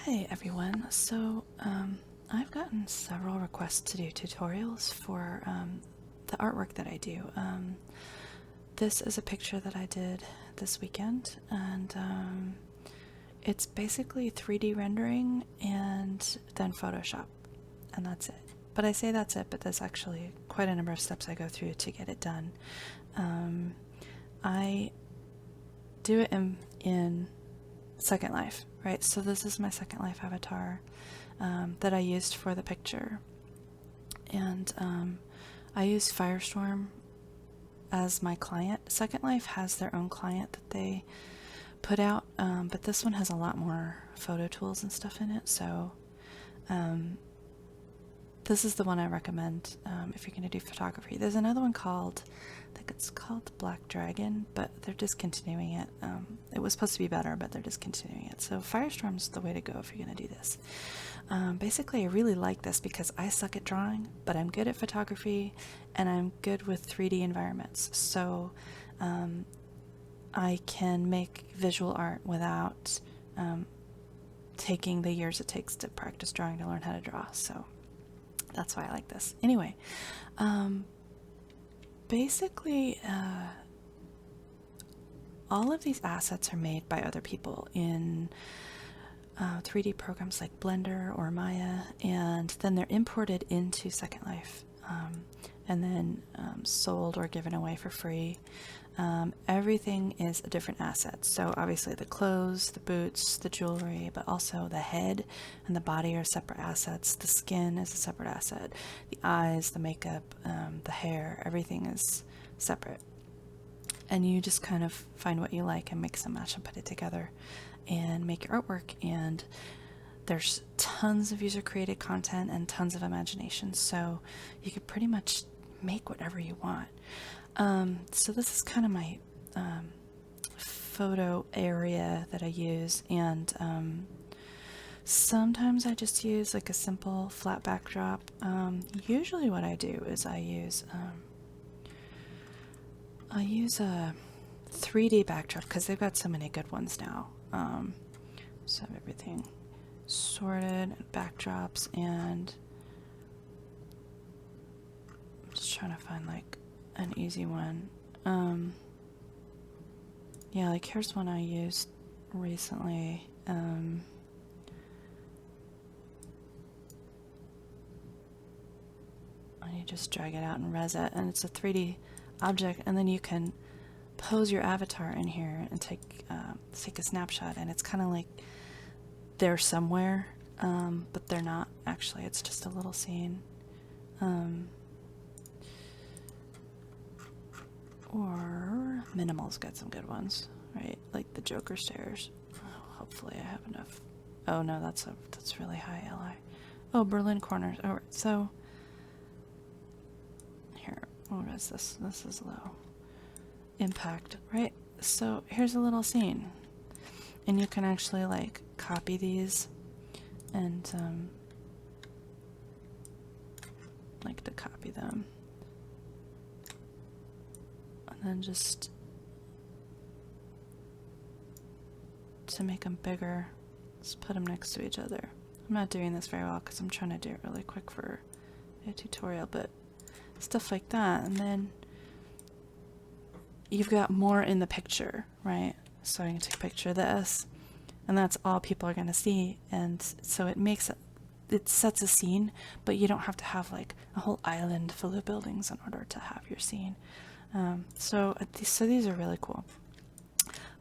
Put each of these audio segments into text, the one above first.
Hi everyone. I've gotten several requests to do tutorials for the artwork that I do. This is a picture that I did this weekend, and it's basically 3D rendering and then Photoshop, and that's it. But I say that's it, but there's actually quite a number of steps I go through to get it done. I do it in Second Life, right? So this is my Second Life avatar that I used for the picture. And I use Firestorm as my client. Second Life has their own client that they put out, but this one has a lot more photo tools and stuff in it. So this is the one I recommend if you're going to do photography. There's another one called, I think it's called Black Dragon, but they're discontinuing it. It was supposed to be better, but they're discontinuing it. So Firestorm's the way to go if you're going to do this. Basically, I really like this because I suck at drawing, but I'm good at photography, and I'm good with 3D environments. So I can make visual art without taking the years it takes to practice drawing to learn how to draw. So that's why I like this. Anyway, basically, all of these assets are made by other people in 3D programs like Blender or Maya, and then they're imported into Second Life, and then sold or given away for free. Everything is a different asset. So obviously the clothes, the boots, the jewelry, but also the head and the body are separate assets. The skin is a separate asset. The eyes, the makeup, the hair, everything is separate. And you just kind of find what you like and mix and match and put it together and make your artwork. And there's tons of user created content and tons of imagination. So you could pretty much make whatever you want. So this is kind of my photo area that I use, and sometimes I just use like a simple flat backdrop. Usually what I do is I use a 3D backdrop because they've got so many good ones now. So I have everything sorted, backdrops, and I'm just trying to find like an easy one. Yeah, like here's one I used recently. And you just drag it out and res it, and it's a 3D object, and then you can pose your avatar in here and take a snapshot, and it's kind of like they're somewhere, but they're not actually. It's just a little scene. Or Minimal's got some good ones, right? Like the Joker stairs. Oh, hopefully I have enough. Oh no, that's really high LI. Oh, Berlin corners. All right, so here, what is this? This is low impact, right? So here's a little scene, and you can actually like copy these, and like to copy them. And then just to make them bigger, just put them next to each other. I'm not doing this very well because I'm trying to do it really quick for a tutorial, but stuff like that. And then you've got more in the picture, right? So I can take a picture of this, and that's all people are going to see. And so it sets a scene, but you don't have to have like a whole island full of buildings in order to have your scene. So these are really cool.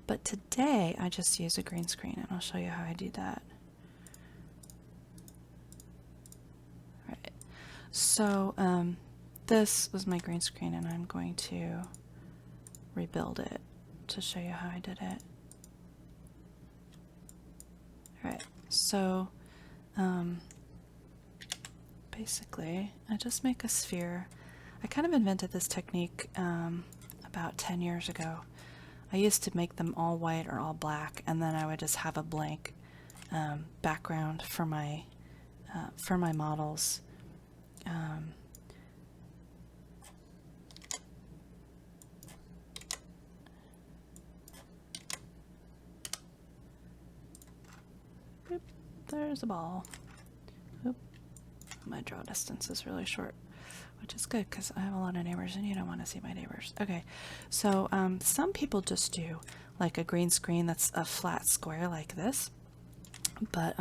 But today I just use a green screen, and I'll show you how I do that. Right. So this was my green screen, and I'm going to rebuild it to show you how I did it. Alright, so basically I just make a sphere. I kind of invented this technique about 10 years ago. I used to make them all white or all black, and then I would just have a blank background for my models. there's a ball. Oop. My draw distance is really short, which is good because I have a lot of neighbors and you don't want to see my neighbors. Okay, so some people just do like a green screen that's a flat square like this, but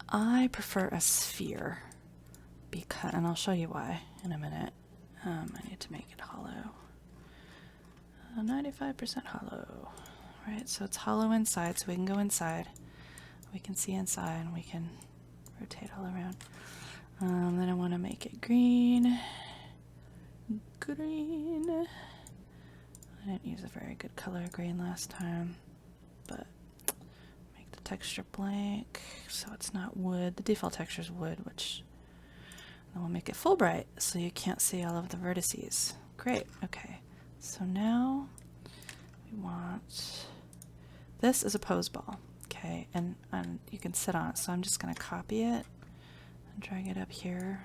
I prefer a sphere because, and I'll show you why in a minute. I need to make it hollow. 95% hollow. Right, so it's hollow inside, so we can go inside. We can see inside and we can rotate all around. Then I want to make it green. Green. I didn't use a very good color green last time, but make the texture blank so it's not wood. The default texture is wood, which then we'll make it full bright so you can't see all of the vertices. Great, okay. So now we want, this is a pose ball, okay, and you can sit on it, so I'm just going to copy it and drag it up here.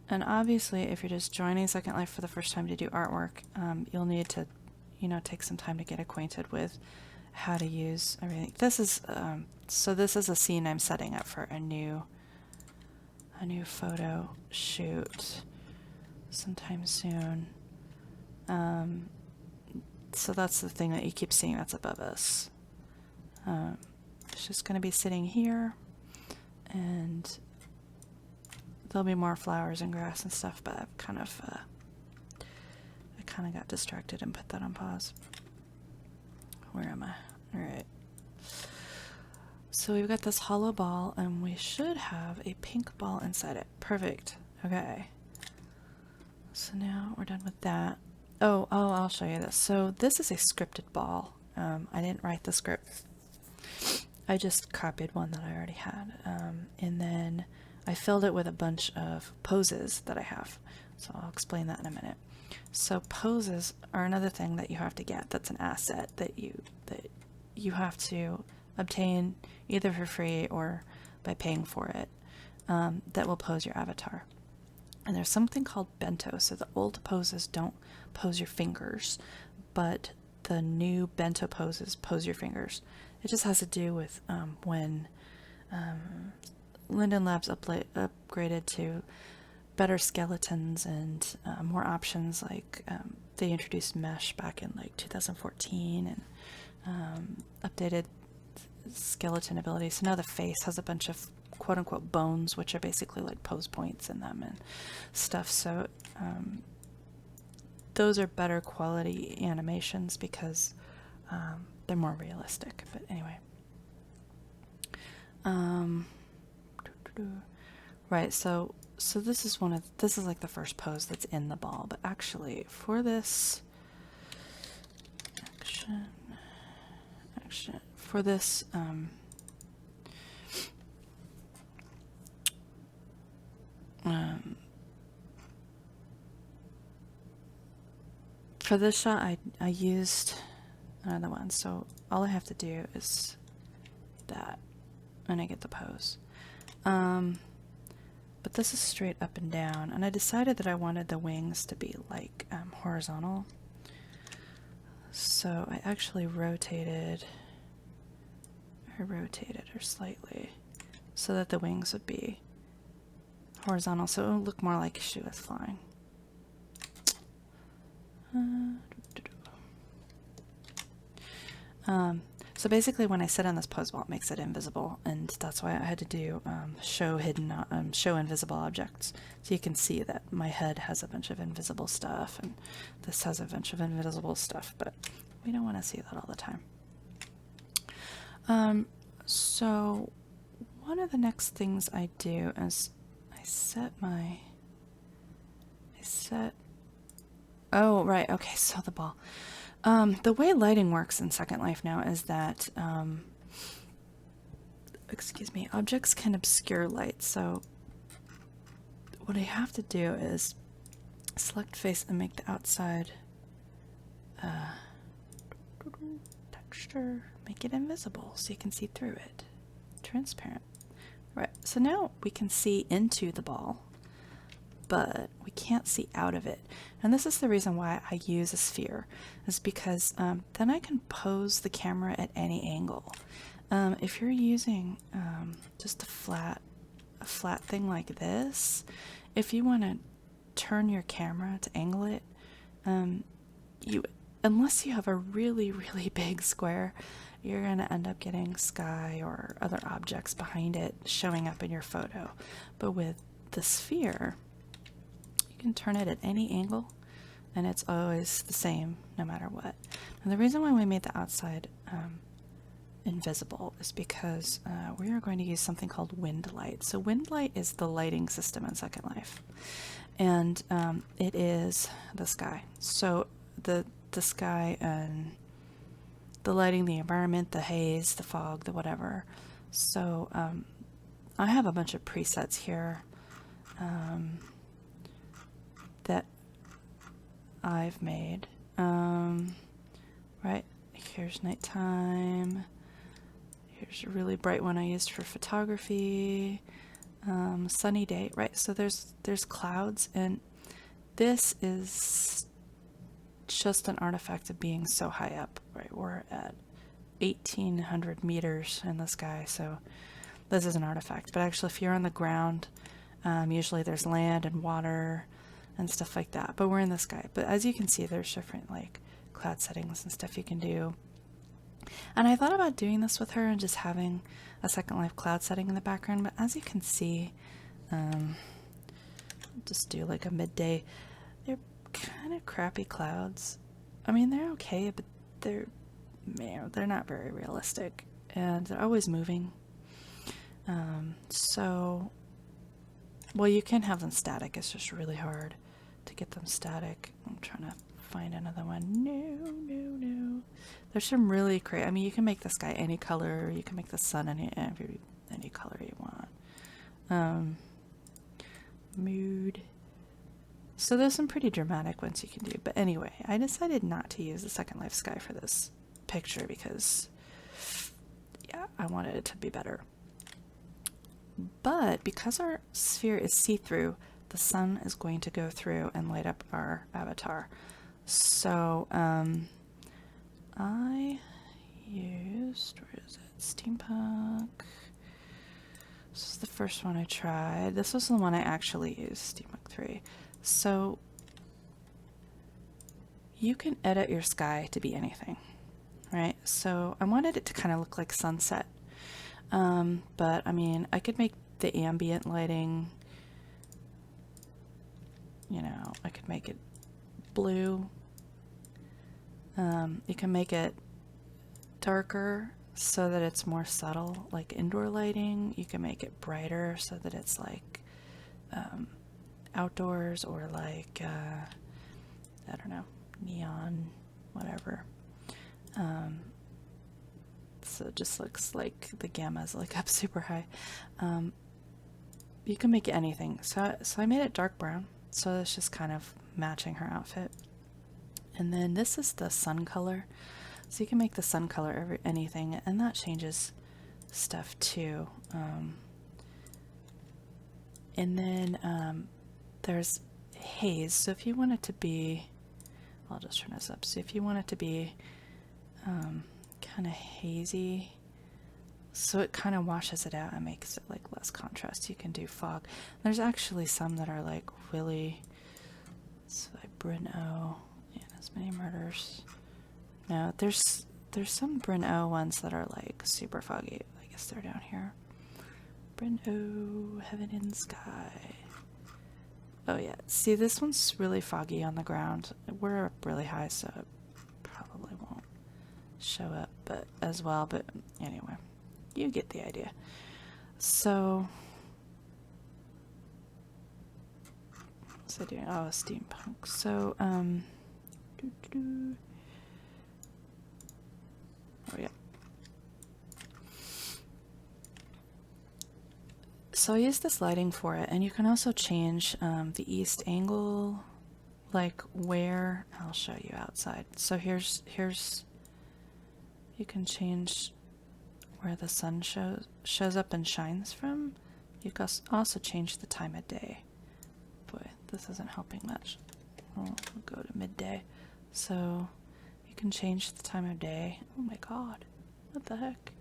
And obviously if you're just joining Second Life for the first time to do artwork, you'll need to, you know, take some time to get acquainted with how to use everything. This is, so this is a scene I'm setting up for a new photo shoot sometime soon. So that's the thing that you keep seeing that's above us. It's just going to be sitting here, and there'll be more flowers and grass and stuff, but I've kind of got distracted and put that on pause. Where am I? Alright. So we've got this hollow ball, and we should have a pink ball inside it. Perfect. Okay. So now we're done with that. Oh, I'll show you this. So this is a scripted ball. I didn't write the script. I just copied one that I already had. And then I filled it with a bunch of poses that I have. So I'll explain that in a minute. So poses are another thing that you have to get. That's an asset that you have to obtain either for free or by paying for it, that will pose your avatar. And there's something called bento. So the old poses don't pose your fingers, but the new bento poses pose your fingers. It just has to do with when Linden Labs upgraded to better skeletons and more options. Like they introduced mesh back in like 2014 and updated skeleton abilities. So now the face has a bunch of quote-unquote bones, which are basically like pose points in them and stuff. So those are better quality animations because they're more realistic. But anyway, right. So this is this is like the first pose that's in the ball. But actually, for this action for this for this shot, I used another one. So all I have to do is that, and I get the pose. But this is straight up and down, and I decided that I wanted the wings to be like horizontal. So I actually rotated her slightly so that the wings would be horizontal, so it would look more like she was flying. So basically when I sit on this pose ball, it makes it invisible, and that's why I had to do show invisible objects, so you can see that my head has a bunch of invisible stuff and this has a bunch of invisible stuff, but we don't want to see that all the time. So one of the next things I do is oh right, okay, so the ball. The way lighting works in Second Life now is that, excuse me, objects can obscure light. So what I have to do is select face and make the outside texture, make it invisible so you can see through it. Transparent. Right, so now we can see into the ball, but we can't see out of it. And this is the reason why I use a sphere, is because then I can pose the camera at any angle. If you're using just a flat thing like this, if you want to turn your camera to angle it, unless you have a really big square, you're going to end up getting sky or other objects behind it showing up in your photo. But with the sphere, you can turn it at any angle and it's always the same no matter what. And the reason why we made the outside invisible is because we are going to use something called wind light. So wind light is the lighting system in Second Life, and it is the sky. So the sky and the lighting, the environment, the haze, the fog, the whatever. So I have a bunch of presets here that I've made. Right, here's nighttime. Here's a really bright one I used for photography. Sunny day, right? So there's clouds, and this is just an artifact of being so high up, right? We're at 1,800 meters in the sky, so this is an artifact. But actually, if you're on the ground, usually there's land and water and stuff like that. But we're in the sky. But as you can see, there's different like cloud settings and stuff you can do. And I thought about doing this with her and just having a Second Life cloud setting in the background, but as you can see, just do like a midday. They're kind of crappy clouds. I mean, they're okay, but they're not very realistic, and they're always moving. So, well, you can have them static. It's just really hard to get them static. I'm trying to find another one. No. There's some really great. I mean, you can make the sky any color. You can make the sun any color you want. Mood. So there's some pretty dramatic ones you can do. But anyway, I decided not to use the Second Life sky for this picture because, yeah, I wanted it to be better. But because our sphere is see-through, the sun is going to go through and light up our avatar. So, I used, where is it? Steampunk. This is the first one I tried. This was the one I actually used, Steampunk 3. So, you can edit your sky to be anything, right? So, I wanted it to kind of look like sunset. But, I mean, I could make the ambient lighting, you know, I could make it blue. You can make it darker so that it's more subtle, like indoor lighting. You can make it brighter so that it's like outdoors, or like I don't know, neon, whatever. So it just looks like the gamma's like up super high. You can make it anything. So I made it dark brown, so it's just kind of matching her outfit. And then this is the sun color. So you can make the sun color anything, and that changes stuff too. And then there's haze. So if you want it to be, I'll just turn this up. So if you want it to be kind of hazy, so it kind of washes it out and makes it like less contrast, you can do fog. There's actually some that are like really, it's like Brno. As many murders. No, there's some Brno ones that are like super foggy. I guess they're down here. Brno, heaven in sky. Oh yeah, see, this one's really foggy on the ground. We're up really high, so it probably won't show up, but as well. But anyway, you get the idea. So, what's I doing? Oh, steampunk. So, oh yeah. So I use this lighting for it, and you can also change the east angle, like where, I'll show you outside. So here's you can change where the sun shows up and shines from. You can also change the time of day. Boy, this isn't helping much. We'll go to midday. So you can change the time of day. Oh my god, what the heck?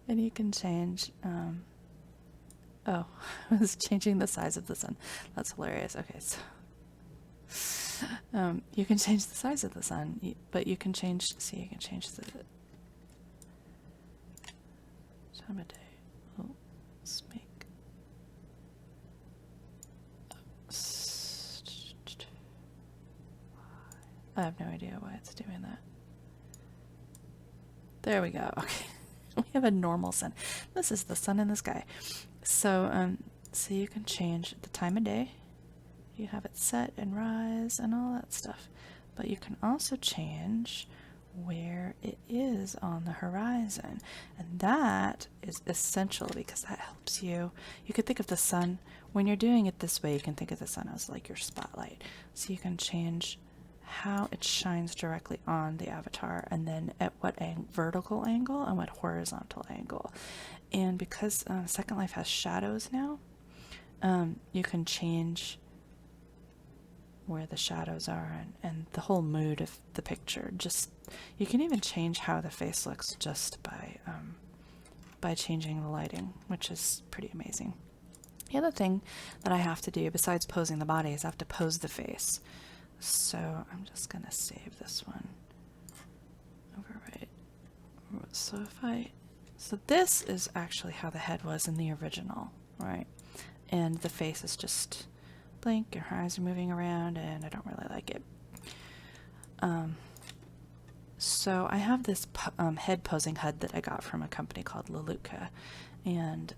And you can change, oh, I was changing the size of the sun. That's hilarious. Okay, so you can change the size of the sun, but you can change, see, you can change the time of day. Oh, let's make, I have no idea why it's doing that. There we go. Okay. We have a normal sun. This is the sun in the sky. So, so you can change the time of day. You have it set and rise and all that stuff. But you can also change where it is on the horizon. And that is essential because that helps you. You could think of the sun, when you're doing it this way, you can think of the sun as like your spotlight. So you can change how it shines directly on the avatar, and then at what vertical angle and what horizontal angle. And because Second Life has shadows now, you can change where the shadows are and the whole mood of the picture. Just, you can even change how the face looks just by changing the lighting, which is pretty amazing. The other thing that I have to do besides posing the body is I have to pose the face. So I'm just gonna save this one. Overwrite. So this is actually how the head was in the original, right? And the face is just blank, and her eyes are moving around, and I don't really like it. So I have this head posing HUD that I got from a company called Lelutka, and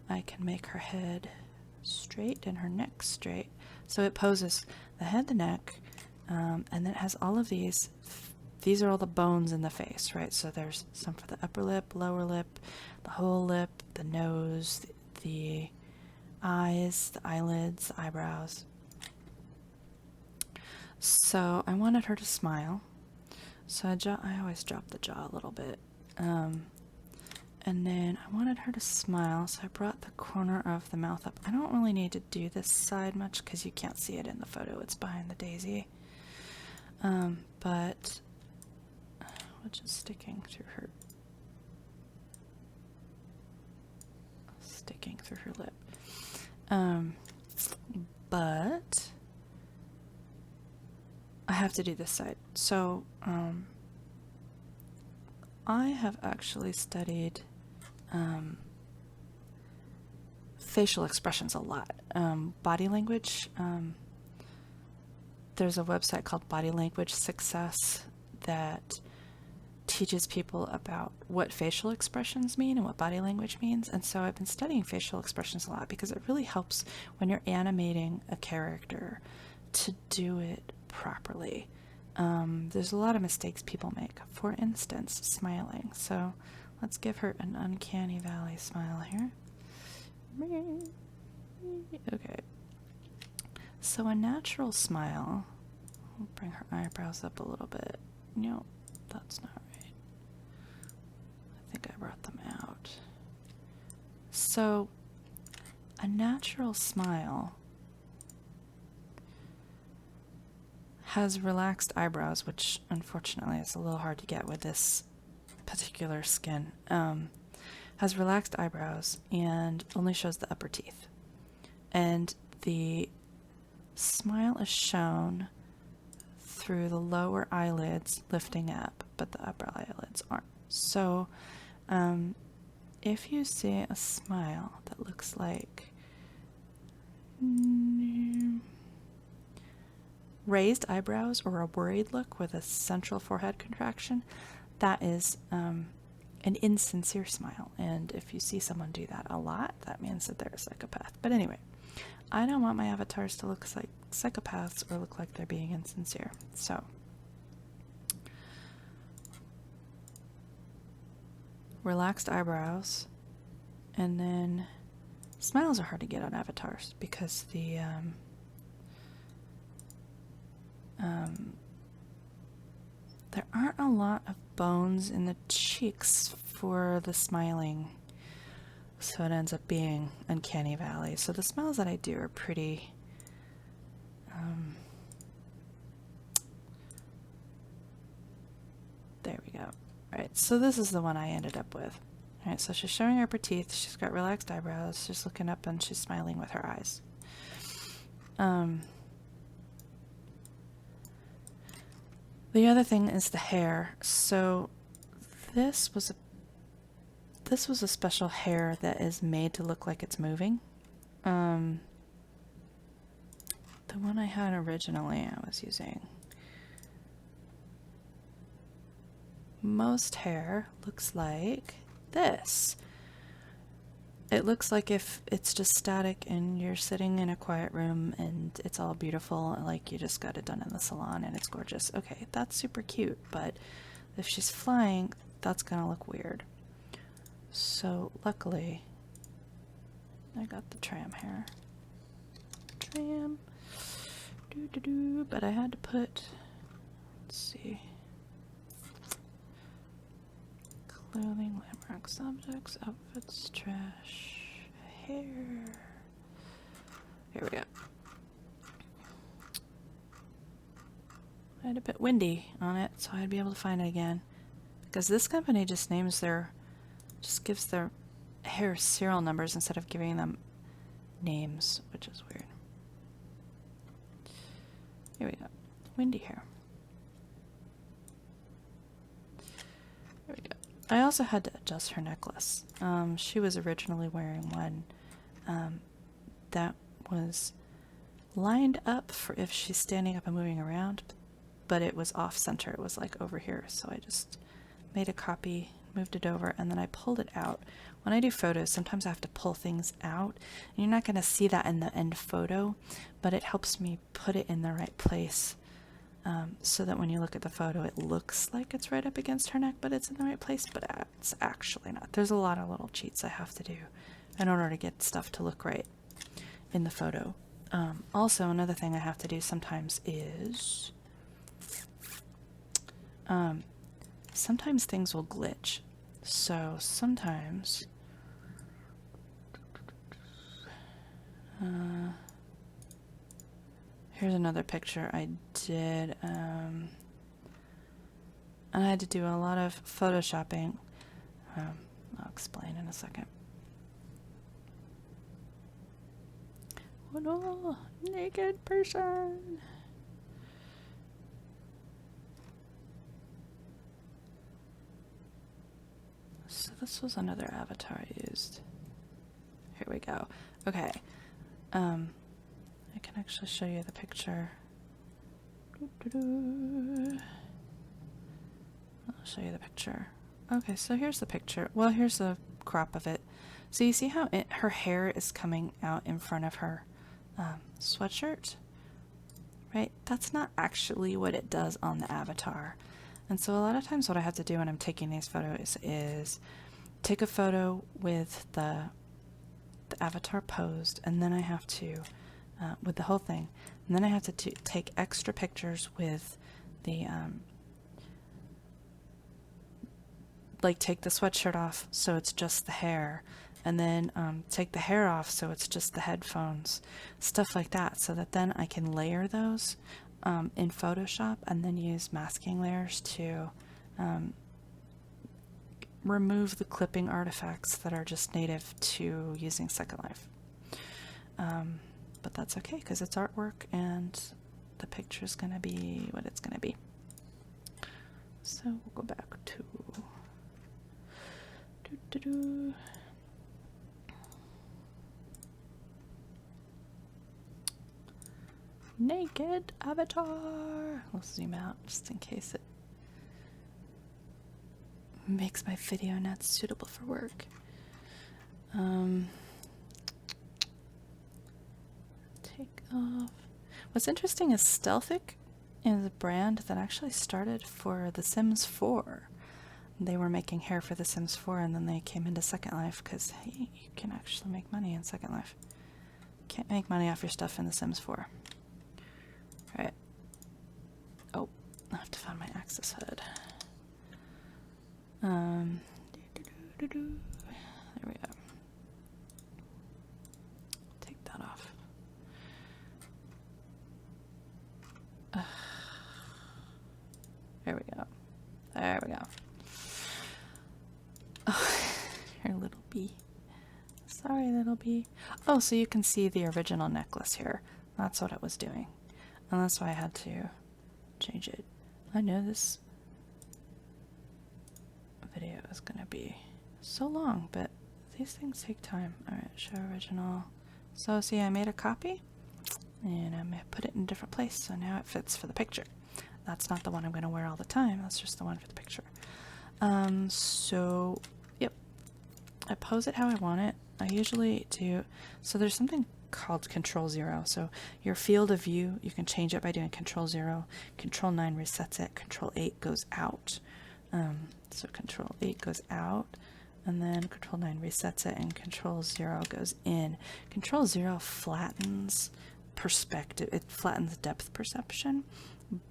I can make her head straight and her neck straight. So it poses the head, the neck, and then it has all of these. These are all the bones in the face, right? So there's some for the upper lip, lower lip, the whole lip, the nose, the eyes, the eyelids, the eyebrows. So I wanted her to smile. So I always drop the jaw a little bit. And then I wanted her to smile, so I brought the corner of the mouth up. I don't really need to do this side much because you can't see it in the photo. It's behind the daisy. But which is sticking through her lip. But I have to do this side. So I have actually studied facial expressions a lot. Body language. There's a website called Body Language Success that teaches people about what facial expressions mean and what body language means. And so I've been studying facial expressions a lot because it really helps when you're animating a character to do it properly. There's a lot of mistakes people make. For instance, smiling. So let's give her an uncanny valley smile here. Okay. So a natural smile, I'll bring her eyebrows up a little bit. No, that's not right. I think I brought them out. So a natural smile has relaxed eyebrows, which unfortunately is a little hard to get with this particular skin. Has relaxed eyebrows and only shows the upper teeth. And the smile is shown through the lower eyelids lifting up, but the upper eyelids aren't. So if you see a smile that looks like raised eyebrows or a worried look with a central forehead contraction, that is an insincere smile. And if you see someone do that a lot, that means that they're a psychopath. But anyway, I don't want my avatars to look like psychopaths or look like they're being insincere. So relaxed eyebrows, and then smiles are hard to get on avatars because the there aren't a lot of bones in the cheeks for the smiling, so it ends up being uncanny valley. So the smiles that I do are pretty there we go. Right, so this is the one I ended up with. Alright, so she's showing her teeth. She's got relaxed eyebrows. She's looking up and she's smiling with her eyes. The other thing is the hair. So this was a special hair that is made to look like it's moving. The one I had originally I was using. Most hair looks like this. It looks like if it's just static and you're sitting in a quiet room and it's all beautiful, like you just got it done in the salon and it's gorgeous. Okay, that's super cute, but if she's flying, that's gonna look weird. So luckily, I got the tram hair. Tram. But I had to put, let's see. Clothing, landmarks, objects, outfits, trash, hair. Here we go. I had to put Windy on it so I'd be able to find it again. Because this company just gives their hair serial numbers instead of giving them names, which is weird. Here we go. Windy hair. There we go. I also had to adjust her necklace. She was originally wearing one that was lined up for if she's standing up and moving around, but it was off center. It was like over here, so I just made a copy, moved it over, and then I pulled it out. When I do photos, sometimes I have to pull things out, and you're not going to see that in the end photo, but it helps me put it in the right place. So that when you look at the photo, it looks like it's right up against her neck, but it's in the right place, but it's actually not. There's a lot of little cheats I have to do in order to get stuff to look right in the photo. Also, another thing I have to do sometimes is sometimes things will glitch. So sometimes here's another picture I did. I had to do a lot of photoshopping. I'll explain in a second. Oh no, naked person. So this was another avatar I used. Here we go. Okay. I can actually show you the picture. I'll show you the picture. Okay, so here's the picture. Well, here's the crop of it. So you see how her hair is coming out in front of her sweatshirt? Right? That's not actually what it does on the avatar. And so a lot of times what I have to do when I'm taking these photos is take a photo with the avatar posed, and then I have to with the whole thing, and then I have to take extra pictures with the like take the sweatshirt off so it's just the hair, and then take the hair off so it's just the headphones, stuff like that, so that then I can layer those in Photoshop and then use masking layers to remove the clipping artifacts that are just native to using Second Life. But that's okay because it's artwork and the picture's gonna be what it's gonna be. So we'll go back to naked avatar. We'll zoom out just in case it makes my video not suitable for work. Take off. What's interesting is Stealthic is a brand that actually started for The Sims 4. They were making hair for The Sims 4 and then they came into Second Life because, hey, you can actually make money in Second Life. Can't make money off your stuff in The Sims 4. Alright. Oh, I have to find my access HUD. There we go. Take that off. There we go. There we go. Oh, Here, little bee. Sorry, little bee. Oh, so you can see the original necklace here. That's what it was doing. And that's why I had to change it. I know this video is going to be so long, but these things take time. Alright, show original. So see, I made a copy and I'm going to put it in a different place, so now it fits for the picture. That's not the one I'm going to wear all the time, that's just the one for the picture. So, yep, I pose it how I want it. I usually do, so there's something called Control 0. So your field of view, you can change it by doing Control 0. Control 9 resets it. Control 8 goes out. So Control 8 goes out, and then Control 9 resets it, and Control 0 goes in. Control 0 flattens perspective. It flattens depth perception,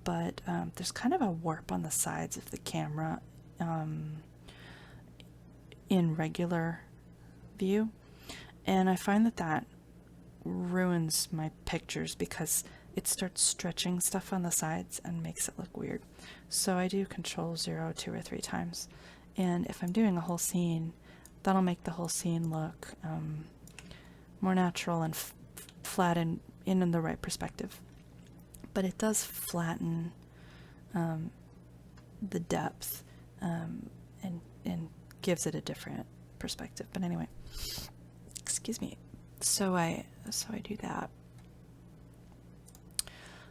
but there's kind of a warp on the sides of the camera in regular view, and I find that that ruins my pictures because it starts stretching stuff on the sides and makes it look weird. So I do Control 0 2 or 3 times, and if I'm doing a whole scene, that'll make the whole scene look more natural and flat and in the right perspective. But it does flatten the depth and gives it a different perspective. But anyway, excuse me. So I do that,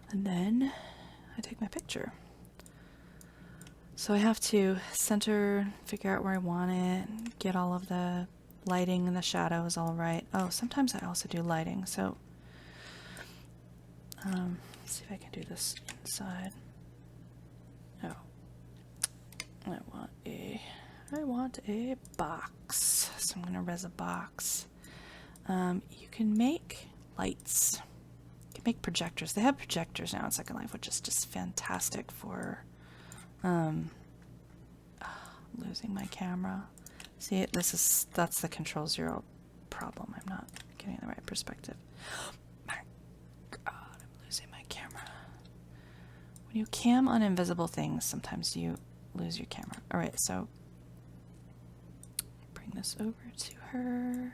and then I take my picture. So I have to center, figure out where I want it, get all of the lighting and the shadows all right. Oh, sometimes I also do lighting. So let's see if I can do this inside. Oh, I want a box. So I'm gonna res a box. You can make lights. You can make projectors. They have projectors now in Second Life, which is just fantastic for losing my camera. See, that's the Control 0 problem. I'm not getting the right perspective. My God, I'm losing my camera. When you cam on invisible things, sometimes you lose your camera. All right, so bring this over to her.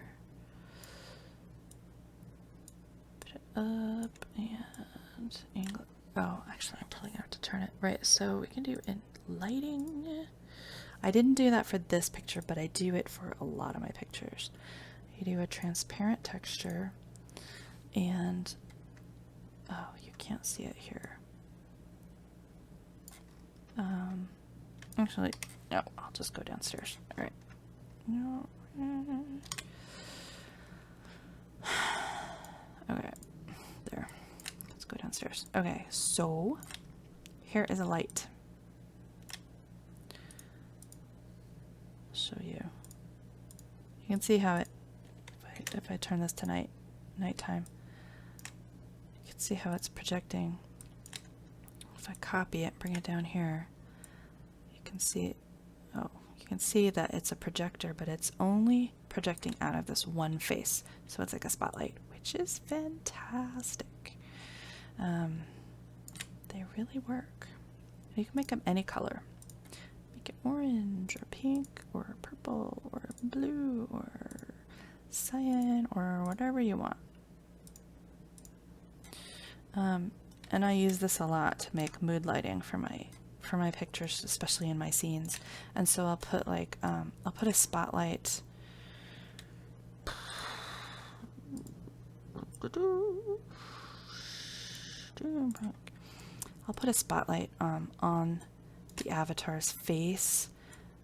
Up and angle. Oh, actually, I'm probably gonna have to turn it. Right, so we can do in lighting. I didn't do that for this picture, but I do it for a lot of my pictures. You do a transparent texture, and oh, you can't see it here. Actually, no, I'll just go downstairs. All right. No. Okay. There. Let's go downstairs. Okay, so here is a light. I'll show you. You can see how it, if I turn this to nighttime, you can see how it's projecting. If I copy it, bring it down here, you can see, oh, you can see that it's a projector, but it's only projecting out of this one face. So it's like a spotlight, which is fantastic. They really work. You can make them any color. Make it orange or pink or purple or blue or cyan or whatever you want. And I use this a lot to make mood lighting for my pictures, especially in my scenes. And so I'll put like I'll put a spotlight. I'll put a spotlight on the avatar's face,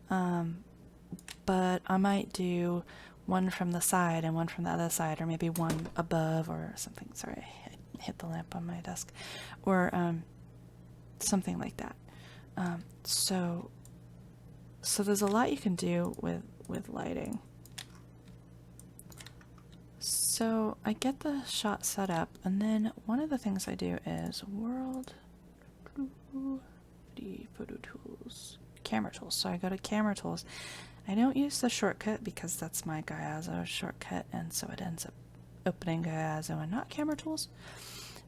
but I might do one from the side and one from the other side, or maybe one above or something. Sorry, I hit the lamp on my desk, or something like that. So there's a lot you can do with lighting. So I get the shot set up, and then one of the things I do is world photo tools, camera tools. So I go to camera tools. I don't use the shortcut because that's my Gyazo shortcut, and so it ends up opening Gyazo and not camera tools.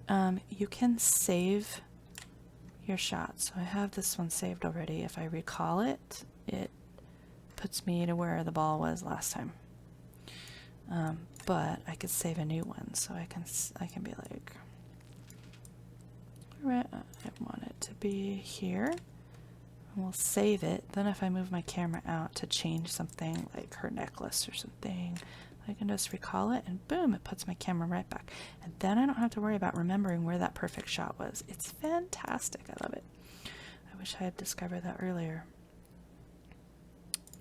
You can save your shot. So I have this one saved already. If I recall it, it puts me to where the ball was last time. But I could save a new one, so I can be like, alright, I want it to be here. And we'll save it. Then if I move my camera out to change something like her necklace or something, I can just recall it and boom, it puts my camera right back. And then I don't have to worry about remembering where that perfect shot was. It's fantastic. I love it. I wish I had discovered that earlier.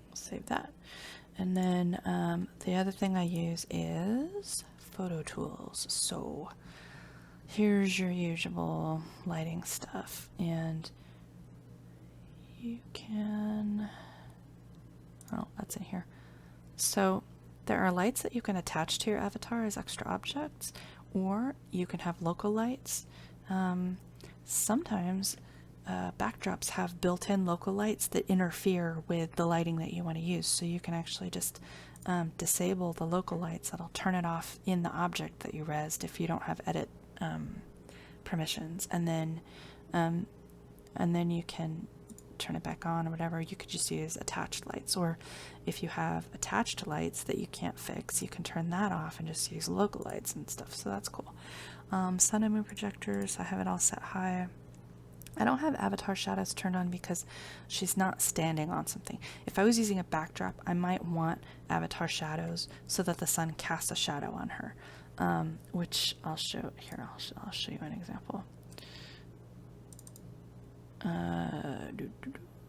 We'll save that. And then the other thing I use is photo tools. So here's your usual lighting stuff, and you can, oh, that's in here. So there are lights that you can attach to your avatar as extra objects, or you can have local lights. Sometimes backdrops have built-in local lights that interfere with the lighting that you want to use, so you can actually just disable the local lights. That'll turn it off in the object that you resed if you don't have edit permissions, and then you can turn it back on or whatever. You could just use attached lights, or if you have attached lights that you can't fix, you can turn that off and just use local lights and stuff, so that's cool. Sun and moon projectors, I have it all set high. I don't have avatar shadows turned on because she's not standing on something. If I was using a backdrop, I might want avatar shadows so that the sun casts a shadow on her, which I'll show here. I'll show you an example.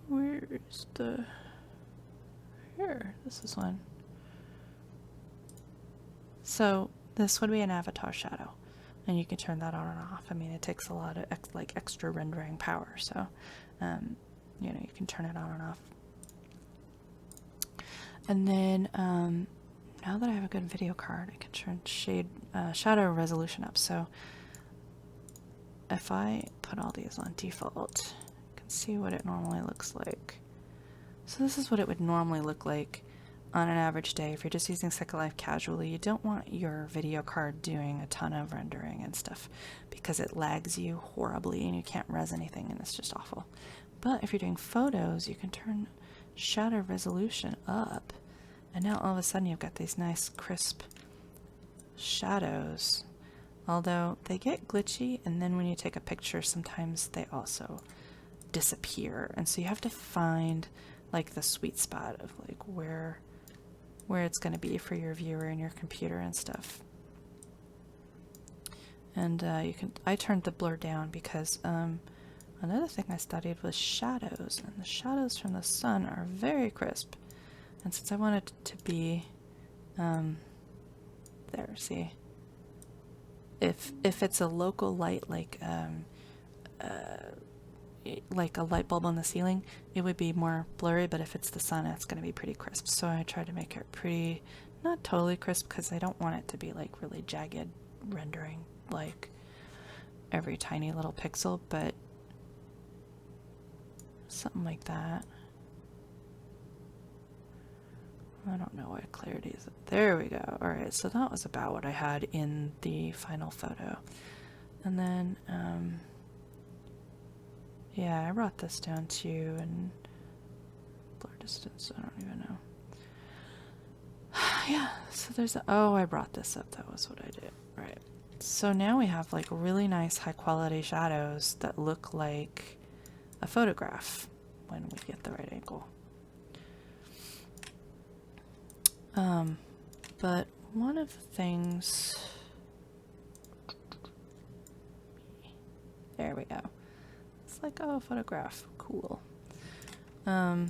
Where's the, here, this is one. So this would be an avatar shadow, and you can turn that on and off. I mean, it takes a lot of extra rendering power, so you know, you can turn it on and off. And then now that I have a good video card, I can turn shadow resolution up. So if I put all these on default, you can see what it normally looks like. So this is what it would normally look like on an average day. If you're just using Second Life casually, you don't want your video card doing a ton of rendering and stuff because it lags you horribly and you can't res anything, and it's just awful. But if you're doing photos, you can turn shadow resolution up, and now all of a sudden you've got these nice crisp shadows. Although they get glitchy, and then when you take a picture, sometimes they also disappear, and so you have to find like the sweet spot of like where it's going to be for your viewer and your computer and stuff. And I turned the blur down because another thing I studied was shadows, and the shadows from the sun are very crisp. And since I wanted it to be there, see, if it's a local light like a light bulb on the ceiling, it would be more blurry, but if it's the sun, it's going to be pretty crisp. So I tried to make it pretty, not totally crisp, because I don't want it to be like really jagged rendering like every tiny little pixel, but something like that. I don't know what clarity is. There we go. Alright, so that was about what I had in the final photo. And then yeah, I brought this down too, and blur distance, I don't even know. Yeah, so there's oh, I brought this up, that was what I did. Right. So now we have like really nice high quality shadows that look like a photograph when we get the right angle. But one of the things, there we go. It's like, oh, photograph, cool. Now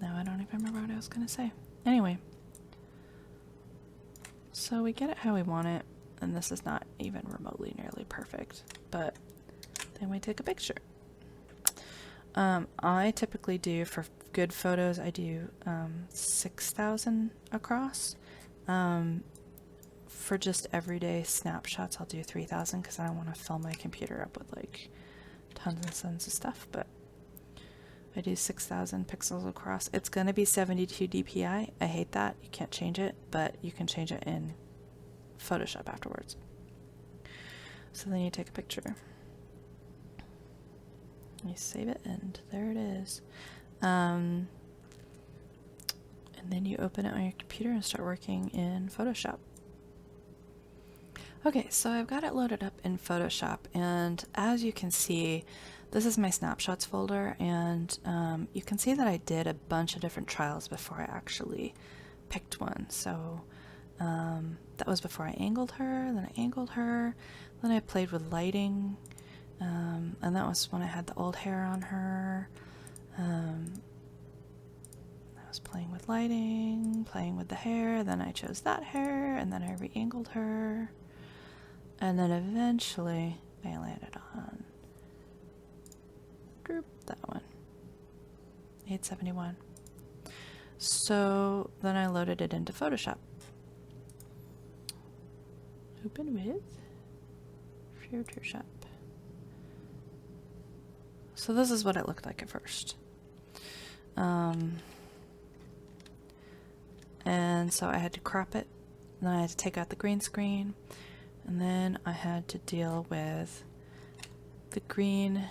I don't even remember what I was gonna say. Anyway, so we get it how we want it, and this is not even remotely nearly perfect, but then we take a picture. I typically do, for good photos, I do 6,000 across. For just everyday snapshots, I'll do 3,000 because I don't want to fill my computer up with like tons and tons of stuff, but I do 6,000 pixels across. It's going to be 72 DPI. I hate that. You can't change it, but you can change it in Photoshop afterwards. So then you take a picture. You save it, and there it is. And then you open it on your computer and start working in Photoshop. Okay, so I've got it loaded up in Photoshop, and as you can see, this is my snapshots folder, and you can see that I did a bunch of different trials before I actually picked one. So that was before I angled her, then I angled her, then I played with lighting, and that was when I had the old hair on her. I was playing with lighting, playing with the hair, then I chose that hair, and then I re-angled her, and then eventually I landed on that one, 871. So then I loaded it into Photoshop. Open with Photoshop. So this is what it looked like at first. And so I had to crop it, and then I had to take out the green screen, and then I had to deal with the green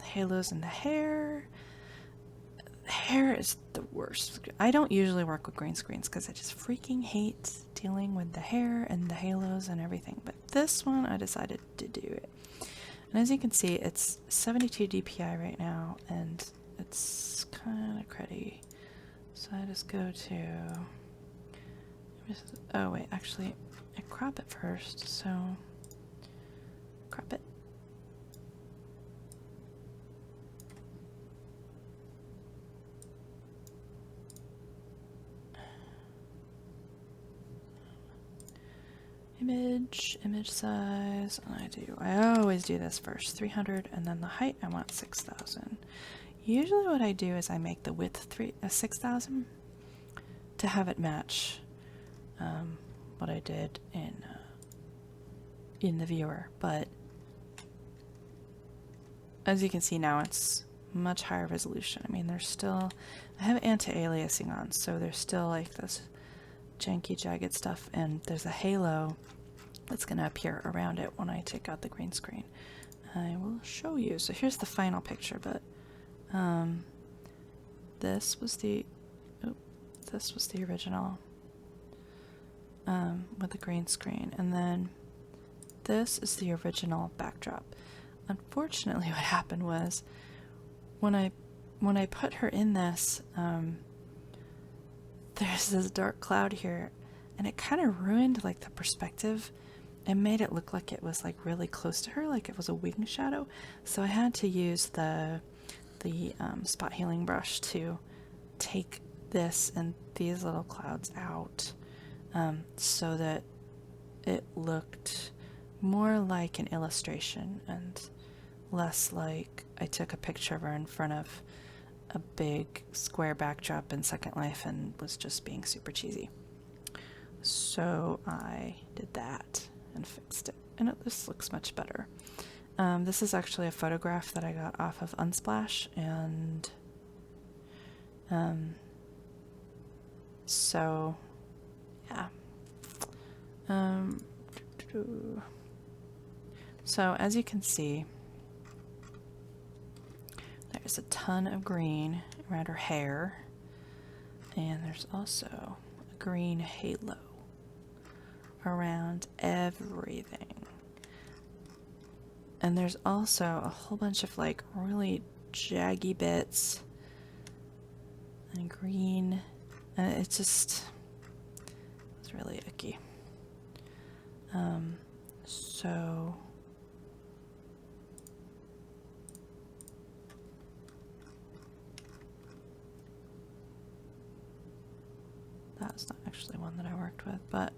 halos in the hair. Hair is the worst. I don't usually work with green screens because I just freaking hate dealing with the hair and the halos and everything, but this one I decided to do it. And as you can see, it's 72 DPI right now, and it's kind of cruddy. So I just go to, oh wait, actually I crop it first, so crop it. Image size, and I always do this first, 300, and then the height I want 6,000. Usually what I do is I make the width 6,000 to have it match what I did in the viewer, but as you can see now it's much higher resolution. I mean, there's still, I have anti-aliasing on, so there's still like this janky jagged stuff, and there's a halo that's going to appear around it when I take out the green screen. I will show you. So here's the final picture, but this was the original with the green screen, and then this is the original backdrop. Unfortunately, what happened was when I put her in this, there's this dark cloud here, and it kind of ruined like the perspective and made it look like it was like really close to her, like it was a wing shadow. So I had to use the spot healing brush to take this and these little clouds out, so that it looked more like an illustration and less like I took a picture of her in front of a big square backdrop in Second Life and was just being super cheesy. So I did that and fixed it, and this looks much better. This is actually a photograph that I got off of Unsplash, and so yeah. So as you can see, there's a ton of green around her hair, and there's also a green halo around everything. And there's also a whole bunch of like really jaggy bits and green, and it's really icky. So that's not actually one that I worked with, but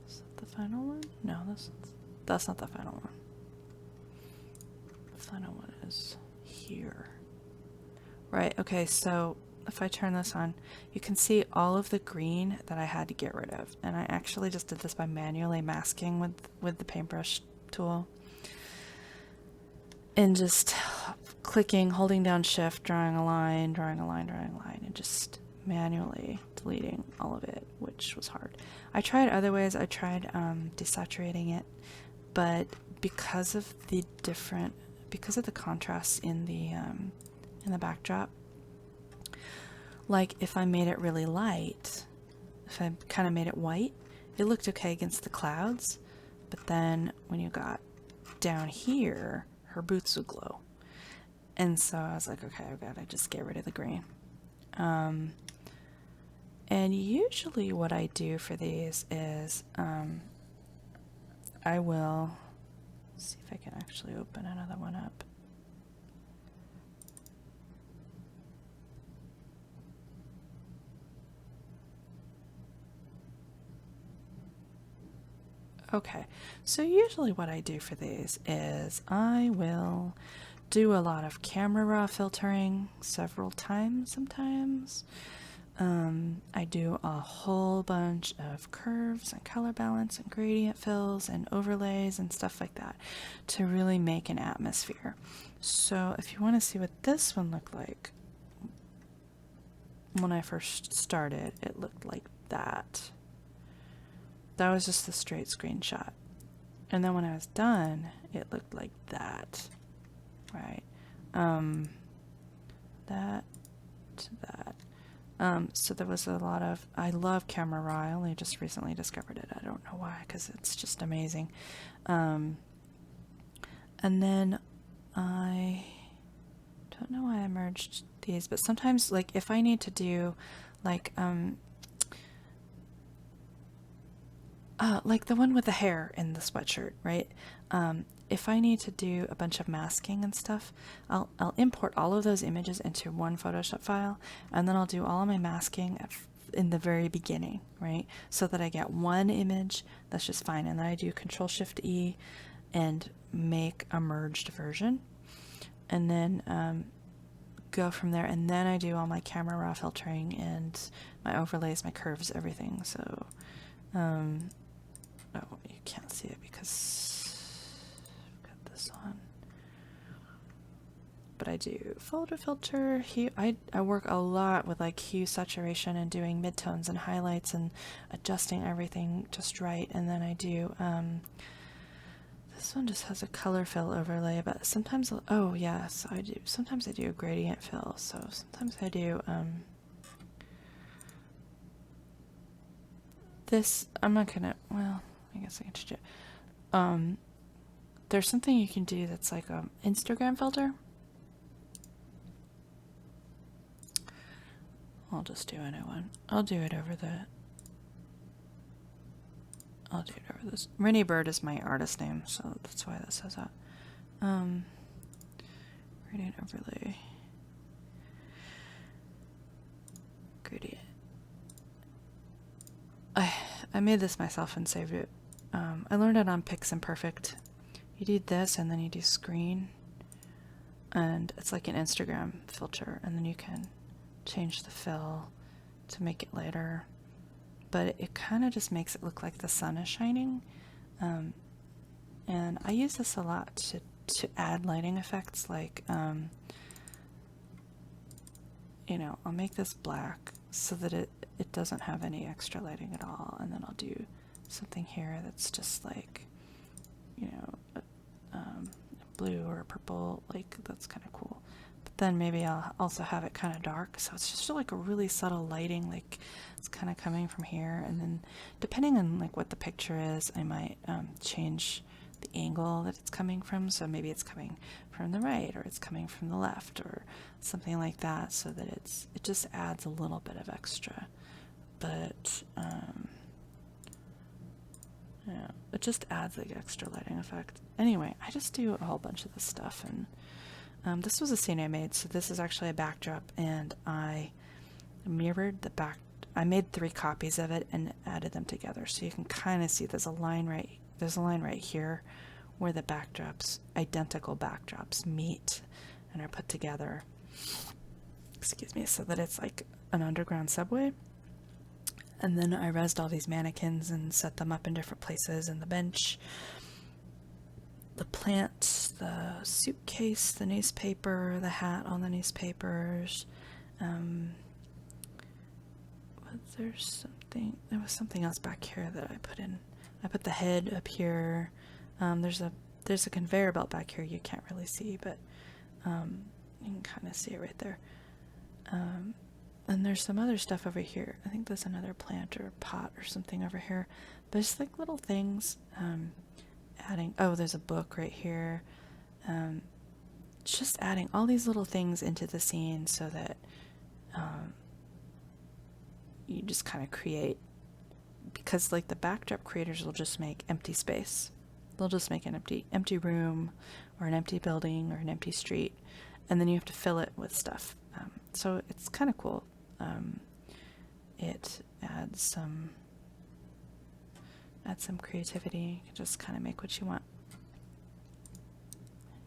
is that the final one? No, that's not the final one. The final one is here. Right, okay, so if I turn this on, you can see all of the green that I had to get rid of, and I actually just did this by manually masking with the paintbrush tool, and just clicking, holding down shift, drawing a line, and just manually deleting all of it, which was hard. I tried other ways. I tried desaturating it, but because of the contrasts in the in the backdrop. Like if I made it really light, if I kind of made it white, it looked okay against the clouds. But then when you got down here, her boots would glow. And so I was like, okay, I've got to just get rid of the green. And usually what I do for these is I will see if I can actually open another one up. Okay, so usually what I do for these is I will do a lot of camera raw filtering several times sometimes. I do a whole bunch of curves and color balance and gradient fills and overlays and stuff like that to really make an atmosphere. So if you want to see what this one looked like, when I first started, it looked like that. That was just the straight screenshot. And then when I was done, it looked like that. Right? That to that. So there was a lot of, I love Camera Raw. I only just recently discovered it. I don't know why, because it's just amazing. And then I don't know why I merged these, but sometimes, like, if I need to do, like the one with the hair in the sweatshirt, right? If I need to do a bunch of masking and stuff, I'll import all of those images into one Photoshop file, and then I'll do all of my masking in the very beginning, right? So that I get one image that's just fine, and then I do Control-Shift-E and make a merged version, and then go from there, and then I do all my camera raw filtering and my overlays, my curves, everything. So, oh, you can't see it because on, but I do photo filter, hue. I work a lot with like hue, saturation, and doing midtones and highlights and adjusting everything just right. And then I do this one just has a color fill overlay, but sometimes, oh yes, I do. Sometimes I do a gradient fill. So sometimes I do this. I'm not gonna, well, I guess I can change it. There's something you can do that's like an Instagram filter. I'll just do a new one. I'll do it over this. Rennie Bird is my artist name, so that's why that says that. Gradient overlay. Gradient. I made this myself and saved it. I learned it on Piximperfect. You do this, and then you do screen, and it's like an Instagram filter, and then you can change the fill to make it lighter, but it kind of just makes it look like the sun is shining. And I use this a lot to add lighting effects, like you know, I'll make this black so that it doesn't have any extra lighting at all, and then I'll do something here that's just like, you know, blue or purple, like that's kind of cool. But then maybe I'll also have it kind of dark, so it's just like a really subtle lighting, like it's kind of coming from here, and then depending on like what the picture is, I might change the angle that it's coming from, so maybe it's coming from the right or it's coming from the left or something like that, so that it just adds a little bit of extra. But yeah, it just adds like extra lighting effect. Anyway, I just do a whole bunch of this stuff, and this was a scene I made, so this is actually a backdrop, and I mirrored the back. I made 3 copies of it and added them together, so you can kind of see there's a line right here where the backdrops, identical backdrops, meet and are put together. Excuse me, so that it's like an underground subway. And then I rezzed all these mannequins and set them up in different places, and the bench, the plant, the suitcase, the newspaper, the hat on the newspapers. There was something else back here that I put in. I put the head up here. There's a conveyor belt back here you can't really see, but You can kind of see it right there. And there's some other stuff over here. I think there's another plant or pot or something over here. But it's like little things. Adding, oh, there's a book right here. Just adding all these little things into the scene so that you just kind of create, because like the backdrop creators will just make empty space. They'll just make an empty room or an empty building or an empty street, and then you have to fill it with stuff. So it's kind of cool. It adds some creativity. You can just kind of make what you want.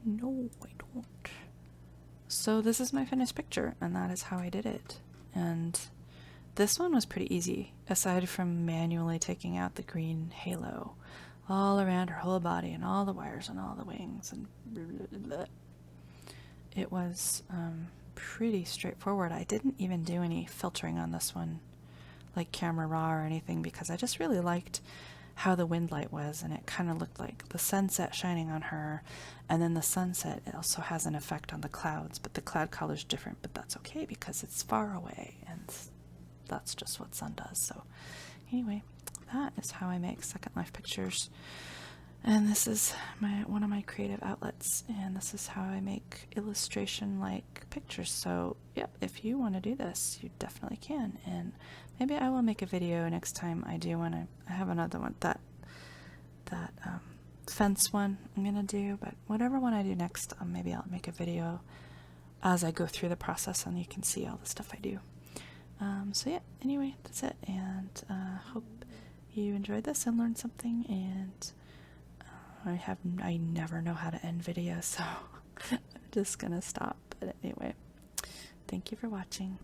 No, I don't. So this is my finished picture, and that is how I did it. And this one was pretty easy, aside from manually taking out the green halo all around her whole body and all the wires and all the wings and blah, blah, blah. It was pretty straightforward. I didn't even do any filtering on this one, like camera raw or anything, because I just really liked how the wind light was, and it kind of looked like the sunset shining on her, and then the sunset also has an effect on the clouds, but the cloud color's different, but that's okay because it's far away, and that's just what sun does. So anyway, that is how I make Second Life pictures, and this is one of my creative outlets, and this is how I make illustration like pictures. So yep, if you want to do this, you definitely can, and maybe I will make a video next time I do one. I have another one, that fence one I'm gonna do, but whatever one I do next, maybe I'll make a video as I go through the process and you can see all the stuff I do. So yeah, anyway, that's it, and hope you enjoyed this and learned something, and I never know how to end videos, so I'm just gonna stop. But anyway, thank you for watching.